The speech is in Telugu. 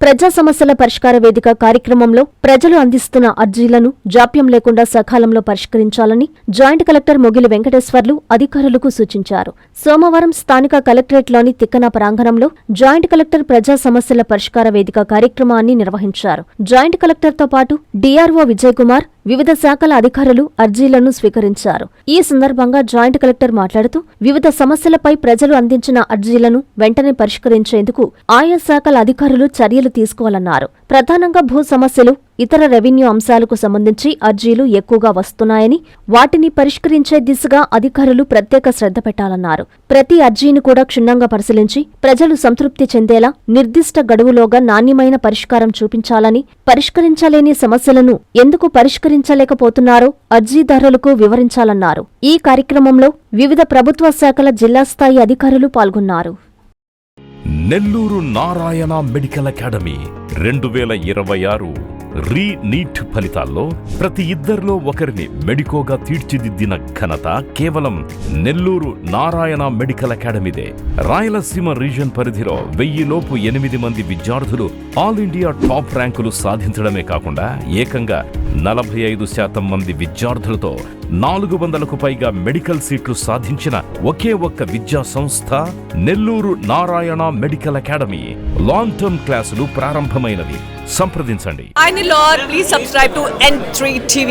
ప్రజా సమస్యల పరిష్కార వేదిక కార్యక్రమంలో ప్రజలు అందిస్తున్న అర్జీలను జాప్యం లేకుండా సకాలంలో పరిష్కరించాలని జాయింట్ కలెక్టర్ మొగిలి వెంకటేశ్వర్లు అధికారులకు సూచించారు. సోమవారం స్థానిక కలెక్టరేట్లోని తిక్కన ప్రాంగణంలో జాయింట్ కలెక్టర్ ప్రజా సమస్యల పరిష్కార వేదిక కార్యక్రమాన్ని నిర్వహించారు. జాయింట్ కలెక్టర్తో పాటు డీఆర్ఓ విజయ్ కుమార్, వివిధ శాఖల అధికారులు అర్జీలను స్వీకరించారు. ఈ సందర్భంగా జాయింట్ కలెక్టర్ మాట్లాడుతూ వివిధ సమస్యలపై ప్రజలు అందించిన అర్జీలను వెంటనే పరిష్కరించేందుకు ఆయా శాఖల అధికారులు చర్యలు తీసుకోవాలన్నారు. ప్రధానంగా భూ సమస్యలు, ఇతర రెవెన్యూ అంశాలకు సంబంధించి అర్జీలు ఎక్కువగా వస్తున్నాయని, వాటిని పరిష్కరించే దిశగా అధికారులు ప్రత్యేక శ్రద్ధ పెట్టాలన్నారు. ప్రతి అర్జీని కూడా క్షుణ్ణంగా పరిశీలించి ప్రజలు సంతృప్తి చెందేలా నిర్దిష్ట గడువులోగా నాణ్యమైన పరిష్కారం చూపించాలని, పరిష్కరించలేని సమస్యలను ఎందుకు పరిష్కరించలేకపోతున్నారో అర్జీదారులకు వివరించాలన్నారు. ఈ కార్యక్రమంలో వివిధ ప్రభుత్వ శాఖల జిల్లా స్థాయి అధికారులు పాల్గొన్నారు. నెల్లూరు నారాయణ మెడికల్ అకాడమీ 2026 రీ-నీట్ ఫలితాల్లో ప్రతి ఇద్దరిలో ఒకరిని మెడికోగా తీర్చిదిద్దిన ఘనత కేవలం నెల్లూరు నారాయణ మెడికల్ అకాడమీదే. రాయలసీమ రీజన్ పరిధిలో 1000 లోపు 8 మంది విద్యార్థులు ఆల్ ఇండియా టాప్ ర్యాంకులు సాధించడమే కాకుండా ఏకంగా 45% మంది విద్యార్థులతో 400కు పైగా మెడికల్ సీట్లు సాధించిన ఒకే ఒక్క విద్యా సంస్థ Nellore Narayana medical academy. Long term క్లాసులు ప్రారంభమైనవి. సంప్రదించండి. Please subscribe to N3 TV.